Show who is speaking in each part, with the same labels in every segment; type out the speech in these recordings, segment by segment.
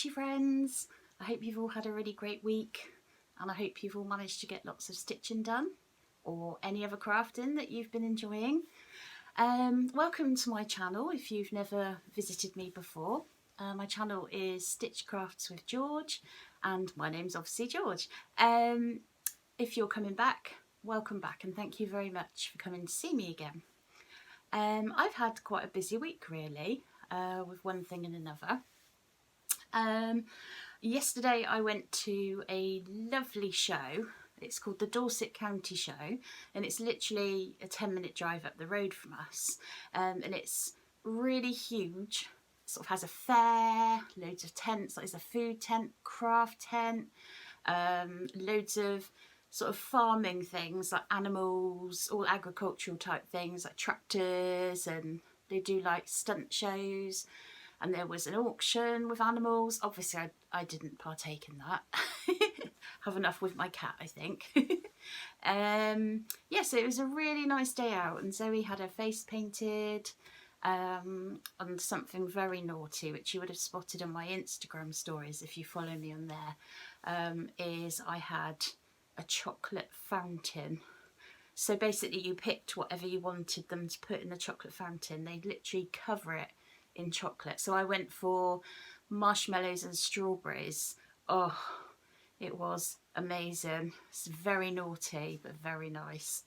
Speaker 1: stitchy friends. I hope you've all had a really great week, and I hope you've all managed to get lots of stitching done or any other crafting that you've been enjoying. Welcome to my channel if you've never visited me before. My channel is Stitch Crafts with George, and my name's obviously George. If you're coming back, welcome back, and thank you very much for coming to see me again. I've had quite a busy week really, with one thing and another. Yesterday I went to a lovely show. It's called the Dorset County Show, and it's literally a 10-minute drive up the road from us, and it's really huge. It sort of has a fair, loads of tents, like there's a food tent, craft tent, loads of sort of farming things like animals, all agricultural type things like tractors, and they do like stunt shows, and there was an auction with animals. Obviously I didn't partake in that. Have enough with my cat, I think. Yeah, so it was a really nice day out, and Zoe had her face painted on something very naughty, which you would have spotted on my Instagram stories if you follow me on there. Is I had a chocolate fountain. So basically you picked whatever you wanted them to put in the chocolate fountain. They'd literally cover it in chocolate. So I went for marshmallows and strawberries. Oh, it was amazing. It's very naughty but very nice.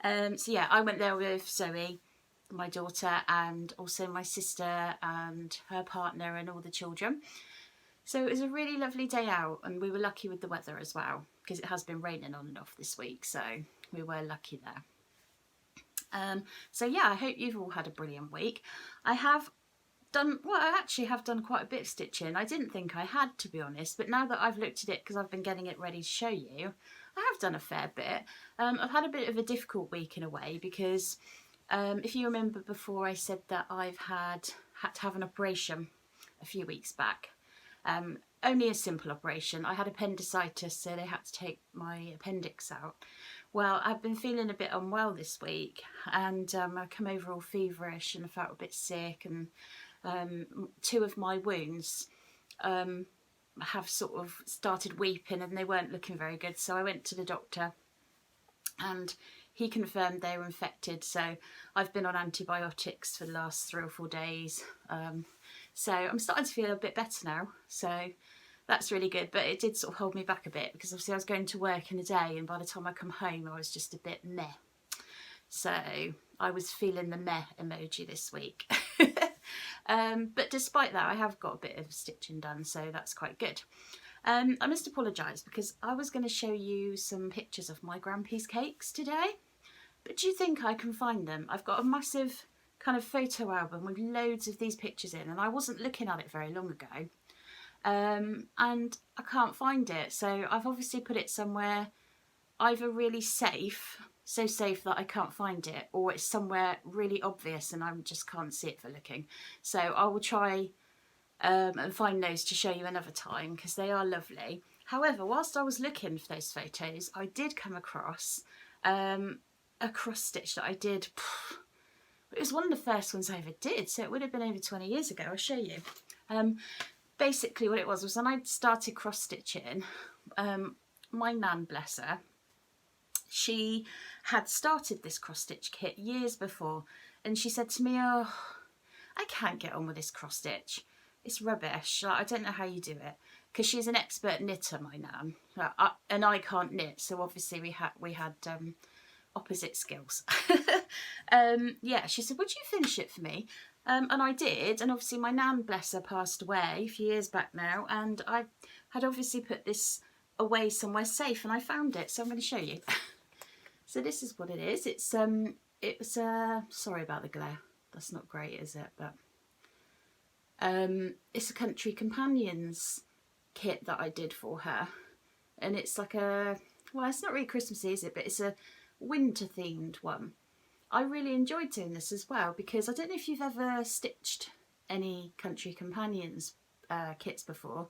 Speaker 1: So yeah, I went there with Zoe, my daughter, and also my sister and her partner and all the children. So it was a really lovely day out, and we were lucky with the weather as well, because it has been raining on and off this week, so we were lucky there. So yeah, I hope you've all had a brilliant week. I actually have done quite a bit of stitching. I didn't think I had, to be honest, but now that I've looked at it, because I've been getting it ready to show you, I have done a fair bit. I've had a bit of a difficult week in a way, because if you remember before, I said that I've had to have an operation a few weeks back. Only a simple operation. I had appendicitis, so they had to take my appendix out. Well, I've been feeling a bit unwell this week, and I come over all feverish and I felt a bit sick, and two of my wounds have sort of started weeping and they weren't looking very good. So I went to the doctor and he confirmed they were infected. So I've been on antibiotics for the last 3 or 4 days. So I'm starting to feel a bit better now. So that's really good. But it did sort of hold me back a bit, because obviously I was going to work in a day, and by the time I come home I was just a bit meh. So I was feeling the meh emoji this week. But despite that, I have got a bit of stitching done, so that's quite good. I must apologise, because I was going to show you some pictures of my Grampy's cakes today, but do you think I can find them? I've got a massive kind of photo album with loads of these pictures in, and I wasn't looking at it very long ago, and I can't find it. So I've obviously put it somewhere either really safe, so safe that I can't find it, or it's somewhere really obvious and I just can't see it for looking. So I will try and find those to show you another time, because they are lovely. However, whilst I was looking for those photos, I did come across a cross stitch that I did. It was one of the first ones I ever did, so it would have been over 20 years ago. I'll show you. Basically what it was when I started cross stitching, my nan, bless her, she had started this cross stitch kit years before, and she said to me, "Oh, I can't get on with this cross stitch. It's rubbish. Like, I don't know how you do it," because she's an expert knitter, my nan, and I can't knit, so obviously we had opposite skills. Yeah, she said, "Would you finish it for me?" And I did, and obviously my nan, bless her, passed away a few years back now, and I had obviously put this away somewhere safe, and I found it, so I'm going to show you. So this is what it is. It's sorry about the glare. That's not great, is it? But it's a Country Companions kit that I did for her, and it's like well, it's not really Christmassy, is it? But it's a winter themed one. I really enjoyed doing this as well, because I don't know if you've ever stitched any Country Companions kits before,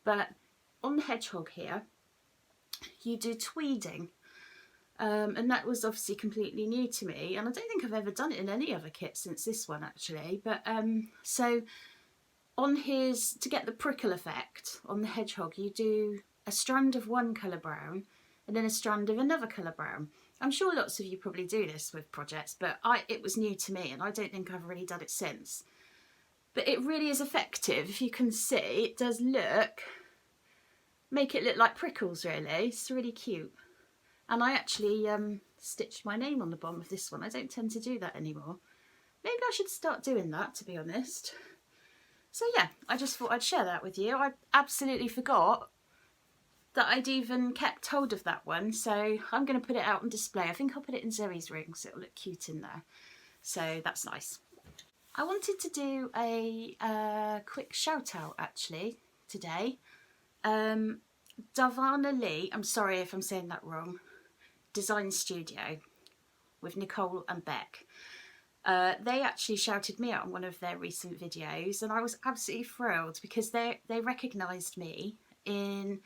Speaker 1: but on the hedgehog here you do tweeding. And that was obviously completely new to me, and I don't think I've ever done it in any other kit since this one actually. But so on his, to get the prickle effect on the hedgehog, you do a strand of one colour brown and then a strand of another colour brown. I'm sure lots of you probably do this with projects, but it was new to me and I don't think I've really done it since. But it really is effective. If you can see, it does make it look like prickles really. It's really cute. And I actually stitched my name on the bottom of this one. I don't tend to do that anymore. Maybe I should start doing that, to be honest. So yeah, I just thought I'd share that with you. I absolutely forgot that I'd even kept hold of that one. So I'm going to put it out on display. I think I'll put it in Zoe's room because it'll look cute in there. So that's nice. I wanted to do a quick shout out actually today. Davana Lee, I'm sorry if I'm saying that wrong, Design Studio with Nicole and Beck. They actually shouted me out on one of their recent videos and I was absolutely thrilled because they recognised me in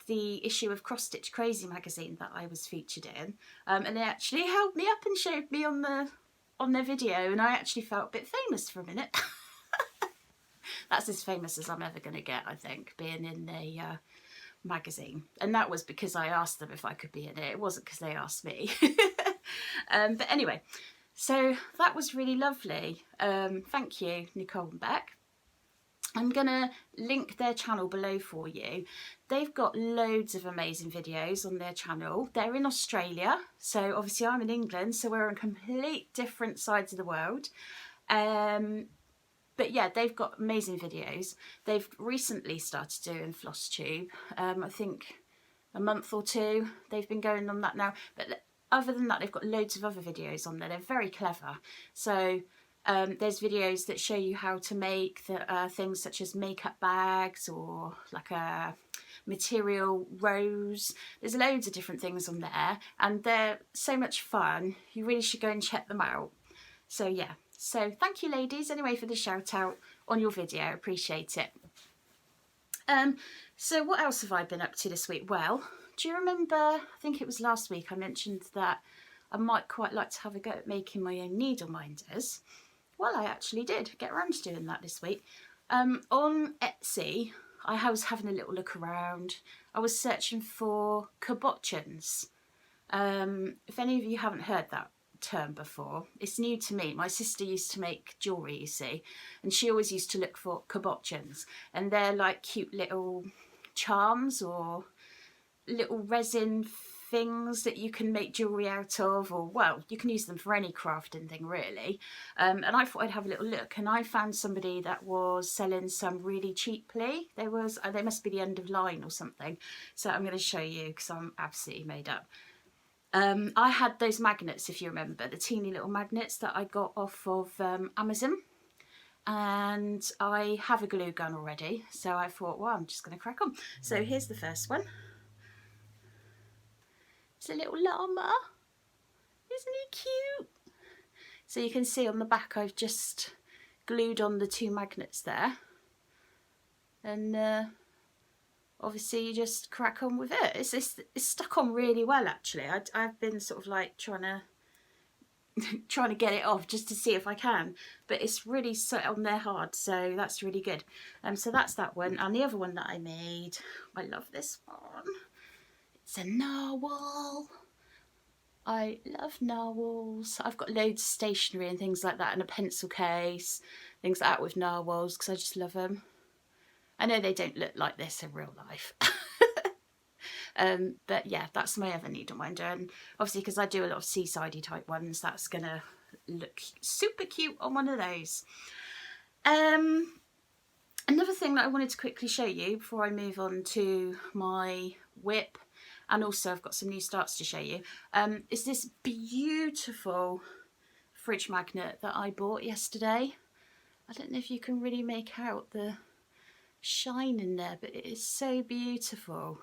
Speaker 1: the issue of Cross Stitch Crazy magazine that I was featured in, and they actually held me up and showed me on their video, and I actually felt a bit famous for a minute. That's as famous as I'm ever going to get, I think, being in a magazine. And that was because I asked them if I could be in it. It wasn't because they asked me. But anyway, so that was really lovely. Thank you, Nicole and Beck. I'm going to link their channel below for you. They've got loads of amazing videos on their channel. They're in Australia, so obviously I'm in England, so we're on complete different sides of the world. But yeah, they've got amazing videos. They've recently started doing Flosstube. I think a month or two they've been going on that now. But other than that, they've got loads of other videos on there. They're very clever. So there's videos that show you how to make things such as makeup bags or like a material rose. There's loads of different things on there and they're so much fun. You really should go and check them out. So yeah, so thank you ladies anyway for the shout out on your video. I appreciate it. So what else have I been up to this week? Well, do you remember, I think it was last week I mentioned that I might quite like to have a go at making my own needle minders. Well, I actually did get around to doing that this week. On Etsy, I was having a little look around. I was searching for cabochons. If any of you haven't heard that term before, it's new to me. My sister used to make jewellery, you see, and she always used to look for cabochons. And they're like cute little charms or little resin things that you can make jewellery out of, or well, you can use them for any crafting thing really. And I thought I'd have a little look, and I found somebody that was selling some really cheaply. They must be the end of line or something, so I'm going to show you because I'm absolutely made up. I had those magnets, if you remember, the teeny little magnets that I got off of Amazon, and I have a glue gun already, so I thought, well, I'm just going to crack on. So here's the first one. It's a little llama. Isn't he cute? So you can see on the back I've just glued on the two magnets there. And obviously you just crack on with it. It's stuck on really well actually. I've been sort of like trying to get it off just to see if I can. But it's really set on there hard, so that's really good. So that's that one. And the other one that I made, I love this one. It's a narwhal. I love narwhals. I've got loads of stationery and things like that, and a pencil case, things like that with narwhals, because I just love them. I know they don't look like this in real life. But yeah, that's my other needle minder, and obviously because I do a lot of seasidey type ones, that's going to look super cute on one of those. Another thing that I wanted to quickly show you before I move on to my whip, and also I've got some new starts to show you, is this beautiful fridge magnet that I bought yesterday. I don't know if you can really make out the shine in there, but it is so beautiful.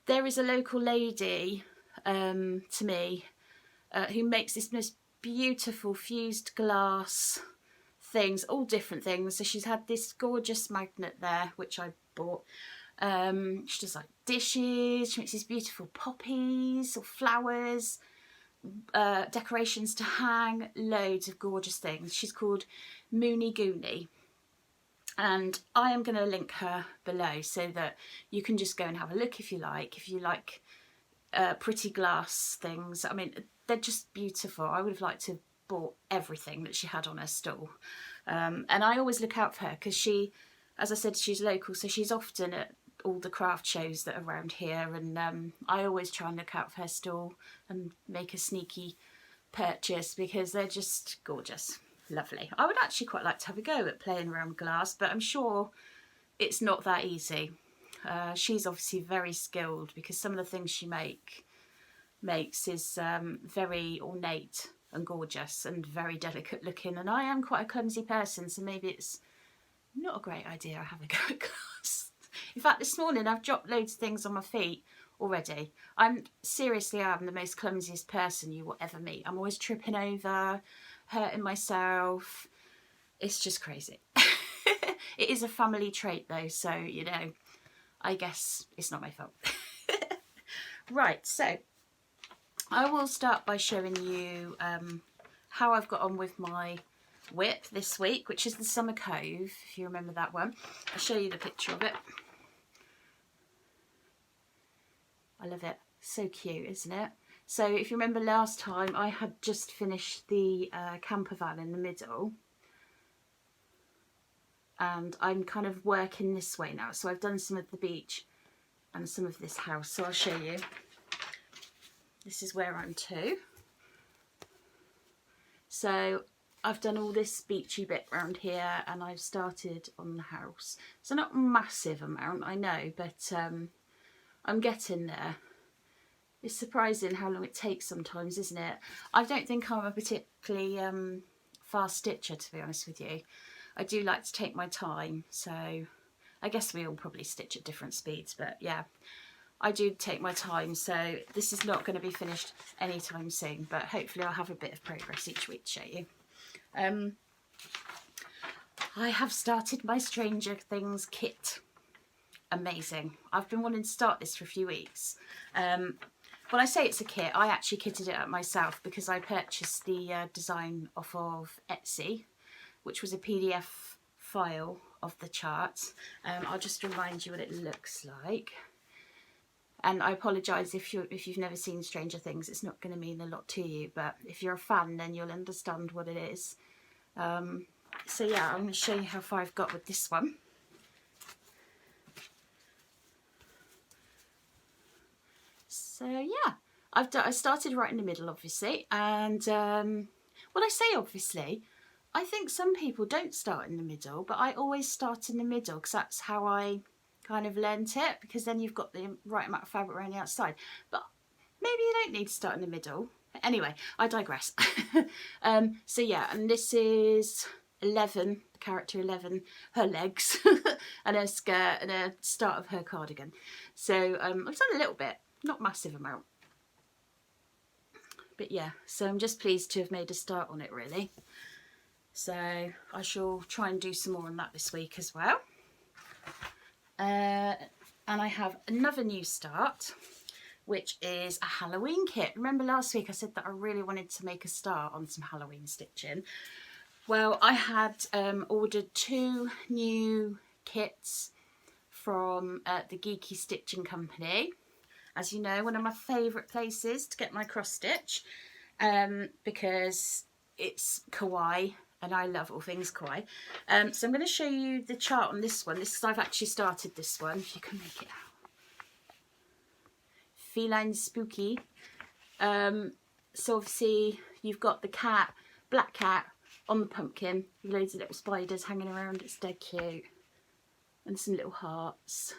Speaker 1: There is a local lady to me who makes this most beautiful fused glass things, all different things. So she's had this gorgeous magnet there, which I bought. She does like dishes, she makes these beautiful poppies or flowers, decorations to hang, loads of gorgeous things. She's called Moony Goonie. And I am going to link her below so that you can just go and have a look if you like. If you like pretty glass things, I mean, they're just beautiful. I would have liked to have bought everything that she had on her stall. And I always look out for her because she, as I said, she's local, so she's often at all the craft shows that are around here, and I always try and look out for her stall and make a sneaky purchase because they're just gorgeous. Lovely. I would actually quite like to have a go at playing around with glass, but I'm sure it's not that easy. She's obviously very skilled because some of the things she makes is very ornate and gorgeous and very delicate looking, and I am quite a clumsy person, so maybe it's not a great idea I have a go at glass. In fact, this morning I've dropped loads of things on my feet already. I'm the most clumsiest person you will ever meet. I'm always tripping over, hurting myself. It's just crazy. It is a family trait though, so you know, I guess it's not my fault. Right, so I will start by showing you how I've got on with my whip this week, which is the Summer Cove, if you remember that one. I'll show you the picture of it. I love it. So cute, isn't it? So if you remember last time, I had just finished the camper van in the middle. And I'm kind of working this way now. So I've done some of the beach and some of this house. So I'll show you. This is where I'm to. So I've done all this beachy bit around here and I've started on the house. So not a massive amount, I know, but I'm getting there. It's surprising how long it takes sometimes, isn't it? I don't think I'm a particularly fast stitcher, to be honest with you. I do like to take my time, so I guess we all probably stitch at different speeds, but yeah, I do take my time, so this is not going to be finished anytime soon, but hopefully I'll have a bit of progress each week to show you. I have started my Stranger Things kit. Amazing. I've been wanting to start this for a few weeks. When I say it's a kit, I actually kitted it up myself because I purchased the design off of Etsy, which was a PDF file of the chart. I'll just remind you what it looks like. And I apologise if you've never seen Stranger Things, it's not going to mean a lot to you, but if you're a fan then you'll understand what it is. So yeah, I'm going to show you how far I've got with this one. So yeah, I started right in the middle, obviously, and when I say obviously, I think some people don't start in the middle, but I always start in the middle because that's how I kind of learnt it, because then you've got the right amount of fabric around the outside. But maybe you don't need to start in the middle. Anyway, I digress. So yeah, and this is 11, the character 11, her legs, and her skirt, and a start of her cardigan. So I've done a little bit. Not massive amount, but yeah, so I'm just pleased to have made a start on it really. So I shall try and do some more on that this week as well. And I have another new start, which is a Halloween kit. Remember last week I said that I really wanted to make a start on some Halloween stitching. Well, I had ordered 2 new kits from the Geeky Stitching Company. As you know, one of my favourite places to get my cross stitch, because it's kawaii and I love all things kawaii. So I'm going to show you the chart on this one. This is, I've actually started this one, if you can make it out. Feline Spooky. So obviously you've got the cat, black cat on the pumpkin, with loads of little spiders hanging around. It's dead cute. And some little hearts.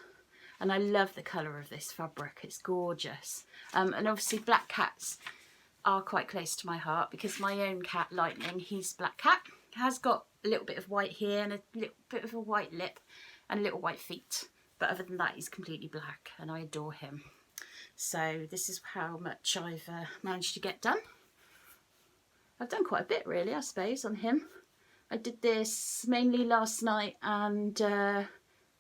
Speaker 1: And I love the colour of this fabric, it's gorgeous. And obviously black cats are quite close to my heart because my own cat, Lightning, he's black cat. Has got a little bit of white here and a little bit of a white lip and little white feet. But other than that, he's completely black and I adore him. So this is how much I've managed to get done. I've done quite a bit really, I suppose, on him. I did this mainly last night and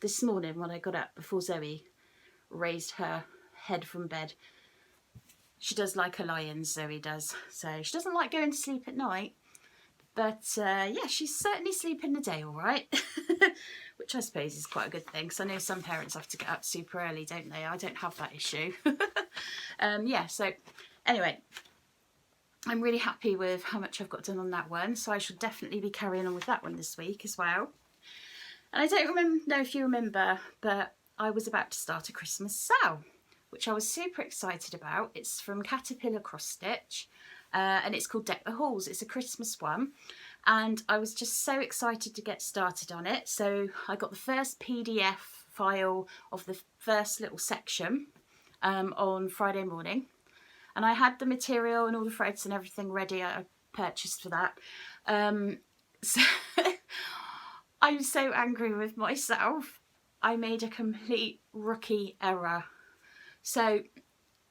Speaker 1: this morning when I got up before Zoe raised her head from bed. She does like her lions, Zoe does. So she doesn't like going to sleep at night. But yeah, she's certainly sleeping the day all right, which I suppose is quite a good thing, because I know some parents have to get up super early, don't they? I don't have that issue. Yeah, so anyway, I'm really happy with how much I've got done on that one, so I shall definitely be carrying on with that one this week as well. And I don't know if you remember, but I was about to start a Christmas sale, which I was super excited about. It's from Caterpillar Cross Stitch, and it's called Deck the Halls. It's a Christmas one, and I was just so excited to get started on it. So I got the first PDF file of the first little section on Friday morning, and I had the material and all the threads and everything ready. I purchased for that. So I'm so angry with myself. I made a complete rookie error. So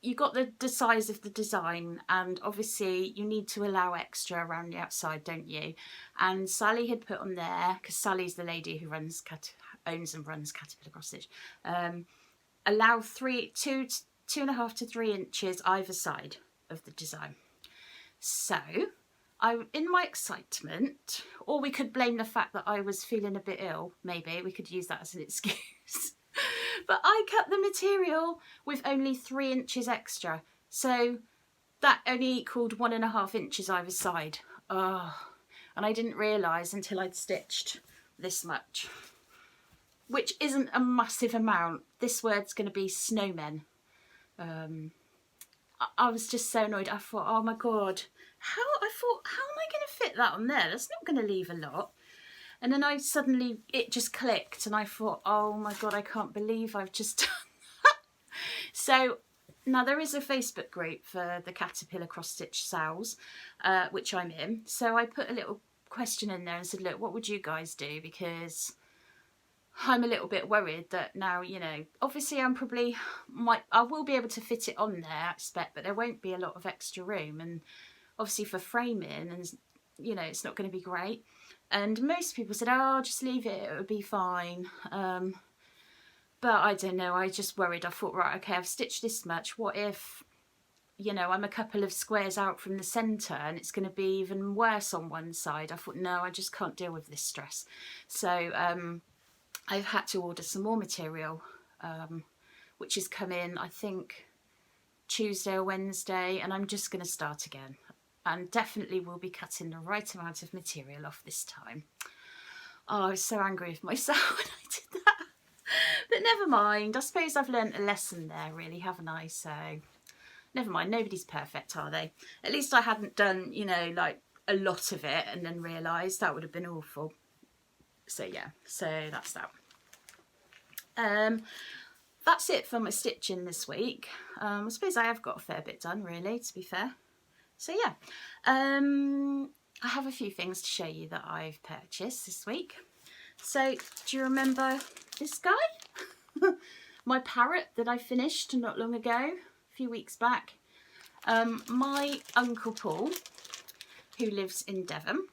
Speaker 1: you got the size of the design, and obviously you need to allow extra around the outside, don't you? And Sally had put on there, because Sally's the lady who owns and runs Caterpillar Cross Stitch, allow 2.5 to 3 inches either side of the design. So in my excitement, or we could blame the fact that I was feeling a bit ill, maybe we could use that as an excuse. But I cut the material with only 3 inches extra, so that only equaled 1.5 inches either side. Oh, and I didn't realise until I'd stitched this much, which isn't a massive amount. This word's going to be snowmen. I was just so annoyed. I thought, oh my god, how am I going to fit that on there? That's not going to leave a lot. And then it just clicked, and I thought, oh my god, I can't believe I've just done that. So now there is a Facebook group for the Caterpillar Cross Stitch sales, which I'm in. So I put a little question in there and said, look, what would you guys do? Because I'm a little bit worried that now, you know, obviously I will be able to fit it on there, I expect, but there won't be a lot of extra room. And obviously for framing, and you know, it's not going to be great. And most people said, oh, just leave it, it'll be fine. But I don't know, I just worried. I thought, right, okay, I've stitched this much. What if, you know, I'm a couple of squares out from the centre and it's going to be even worse on one side? I thought, no, I just can't deal with this stress. So I've had to order some more material, which is coming, I think, Tuesday or Wednesday, and I'm just going to start again. And definitely will be cutting the right amount of material off this time. Oh, I was so angry with myself when I did that. But never mind. I suppose I've learnt a lesson there, really, haven't I? So never mind. Nobody's perfect, are they? At least I hadn't done, you know, like a lot of it and then realised that would have been awful. So yeah, so that's that. That's it for my stitching this week. I suppose I have got a fair bit done, really, to be fair. So yeah, I have a few things to show you that I've purchased this week. So do you remember this guy? My parrot that I finished not long ago, a few weeks back. My Uncle Paul, who lives in Devon,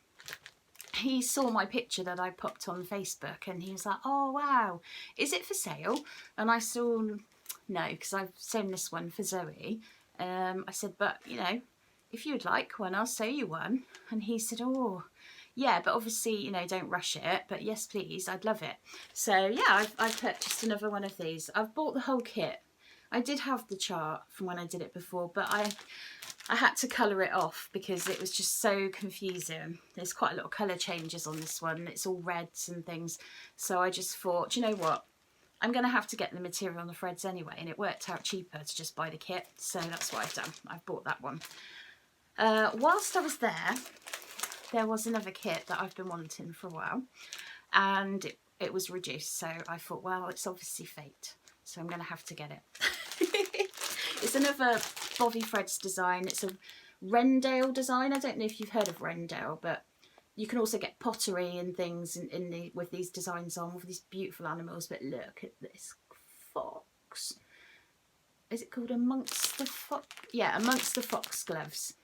Speaker 1: he saw my picture that I popped on Facebook, and he was like, oh wow, is it for sale? And I saw, no, because I've sewn this one for Zoe. I said, but you know, if you'd like one, I'll sew you one. And he said, oh yeah, but obviously, you know, don't rush it, but yes please, I'd love it. So yeah, I've purchased another one of these. I've bought the whole kit. I did have the chart from when I did it before, but I had to colour it off because it was just so confusing. There's quite a lot of colour changes on this one. It's all reds and things. So I just thought, do you know what? I'm going to have to get the material on the threads anyway, and it worked out cheaper to just buy the kit. So that's what I've done. I've bought that one. Whilst I was there was another kit that I've been wanting for a while, and it was reduced. So I thought, well, it's obviously fate. So I'm going to have to get it. It's another Bobby Threads design. It's a Rendale design. I don't know if you've heard of Rendale, but you can also get pottery and things with these designs on, with these beautiful animals. But look at this fox. Is it called Amongst the Fox? Yeah, Amongst the Foxgloves.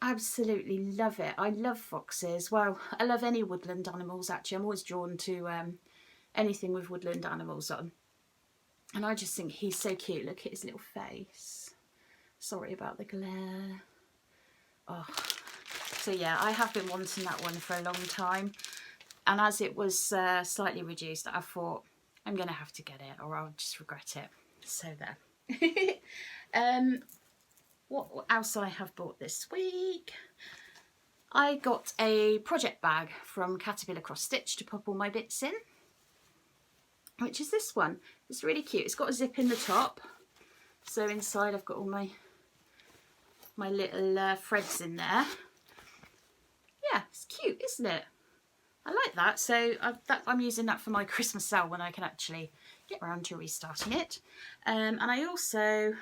Speaker 1: Absolutely love it. I love foxes. Well, I love any woodland animals, actually. I'm always drawn to anything with woodland animals on. And I just think he's so cute. Look at his little face. Sorry about the glare. Oh, So yeah, I have been wanting that one for a long time, and as it was slightly reduced, I thought I'm going to have to get it or I'll just regret it. So there. What else I have bought this week? I got a project bag from Caterpillar Cross Stitch to pop all my bits in, which is this one. It's really cute. It's got a zip in the top, so inside I've got all my little threads in there. Yeah, it's cute, isn't it? I like that. So I'm using that for my Christmas sale when I can actually get around to restarting it. And I also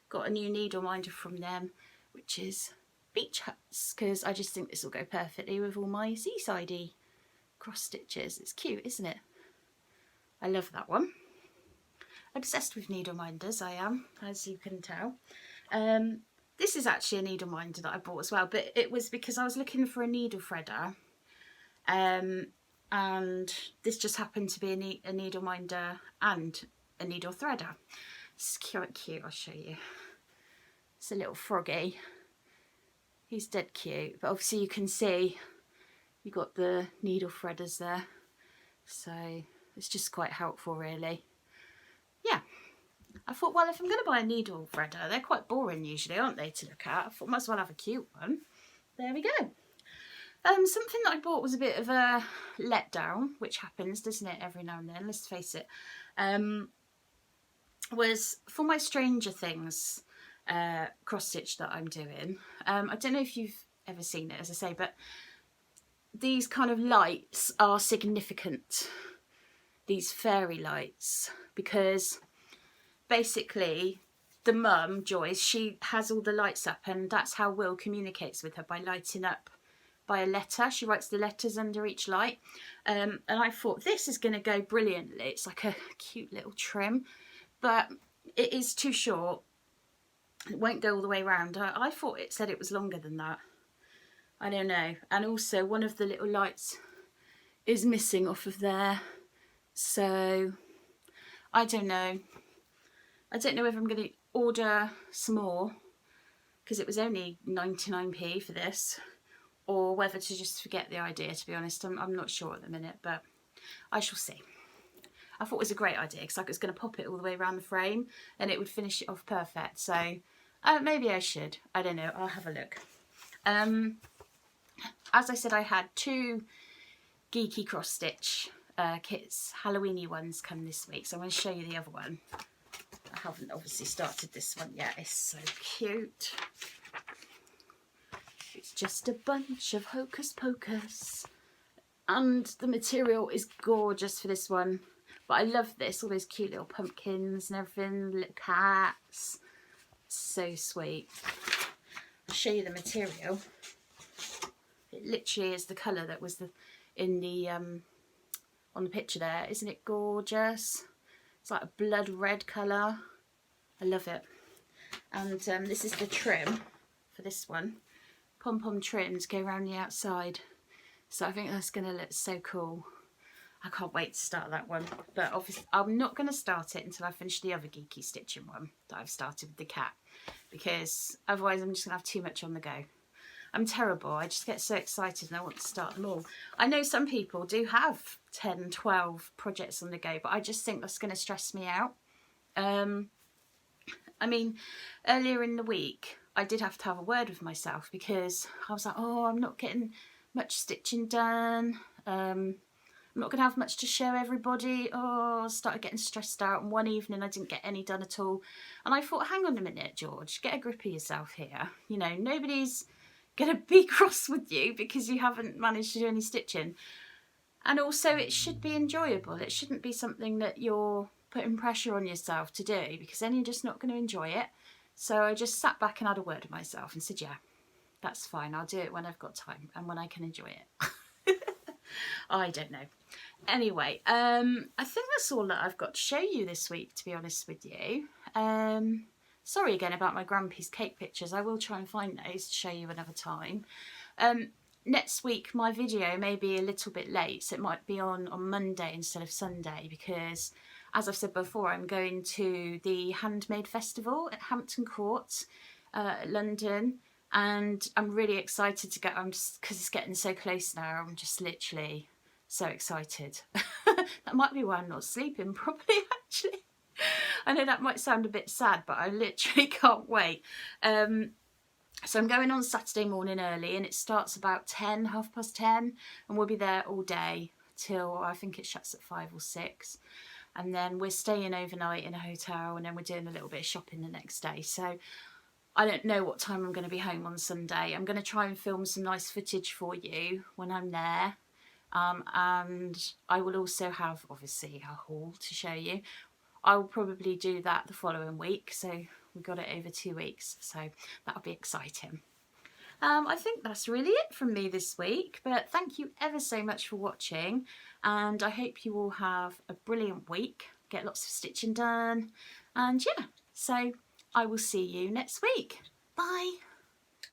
Speaker 1: got a new needle minder from them, which is Beach Huts, because I just think this will go perfectly with all my seasidey cross stitches. It's cute, isn't it? I love that one. Obsessed with needle minders, I am, as you can tell. This is actually a needle minder that I bought as well, but it was because I was looking for a needle threader, and this just happened to be a needle minder and a needle threader. It's quite cute, I'll show you. It's a little froggy. He's dead cute, but obviously you can see you got the needle threaders there, so it's just quite helpful really. Yeah, I thought, well, if I'm going to buy a needle threader, they're quite boring usually, aren't they, to look at? I thought, might as well have a cute one. There we go. Something that I bought was a bit of a letdown, which happens, doesn't it, every now and then, let's face it, was for my Stranger Things cross stitch that I'm doing. I don't know if you've ever seen it, as I say, but these kind of lights are significant, these fairy lights, because basically the mum, Joyce, she has all the lights up, and that's how Will communicates with her, by lighting up by a letter. She writes the letters under each light, and I thought this is going to go brilliantly. It's like a cute little trim, but it is too short. It won't go all the way around. I thought it said it was longer than that. I don't know. And also one of the little lights is missing off of there, so I don't know. I don't know if I'm going to order some more, because it was only 99p for this, or whether to just forget the idea, to be honest. I'm not sure at the minute, but I shall see. I thought it was a great idea, because I was going to pop it all the way around the frame and it would finish it off perfect. So maybe I should. I don't know. I'll have a look. As I said, I had 2 geeky cross stitch kits, Halloweeny ones, come this week. So I'm going to show you the other one. I haven't obviously started this one yet. It's so cute. It's just a bunch of hocus pocus, and the material is gorgeous for this one. But I love this, all those cute little pumpkins and everything, little cats. So sweet. I'll show you the material. It literally is the colour that was in the on the picture there. Isn't it gorgeous? It's like a blood red colour. I love it. And this is the trim for this one. Pom-pom trims go around the outside. So I think that's going to look so cool. I can't wait to start that one. But obviously I'm not going to start it until I finish the other geeky stitching one that I've started with the cat, because otherwise I'm just going to have too much on the go. I'm terrible. I just get so excited and I want to start them all. I know some people do have 10, 12 projects on the go, but I just think that's going to stress me out. I mean, earlier in the week, I did have to have a word with myself, because I was like, oh, I'm not getting much stitching done. I'm not going to have much to show everybody. Oh, I started getting stressed out, and one evening I didn't get any done at all. And I thought, hang on a minute, George, get a grip of yourself here. You know, nobody's going to be cross with you because you haven't managed to do any stitching. And also, it should be enjoyable. It shouldn't be something that you're putting pressure on yourself to do, because then you're just not going to enjoy it. So I just sat back and had a word with myself and said, yeah, that's fine. I'll do it when I've got time and when I can enjoy it. I don't know. Anyway, I think that's all that I've got to show you this week, to be honest with you. Sorry again about my Grampy's cake pictures. I will try and find those to show you another time. Next week my video may be a little bit late, so it might be on Monday instead of Sunday, because as I've said before, I'm going to the Handmade Festival at Hampton Court, London, and I'm really excited to go. I'm just, because it's getting so close now, I'm just literally so excited. That might be why I'm not sleeping properly, actually. I know that might sound a bit sad, but I literally can't wait. So I'm going on Saturday morning early, and it starts about 10, 10:30, and we'll be there all day till, I think it shuts at 5 or 6. And then we're staying overnight in a hotel, and then we're doing a little bit of shopping the next day. So I don't know what time I'm going to be home on Sunday. I'm going to try and film some nice footage for you when I'm there. And I will also have, obviously, a haul to show you. I will probably do that the following week, so we've got it over 2 weeks, so that'll be exciting. I think that's really it from me this week, but thank you ever so much for watching, and I hope you all have a brilliant week, get lots of stitching done, and yeah, so I will see you next week. Bye!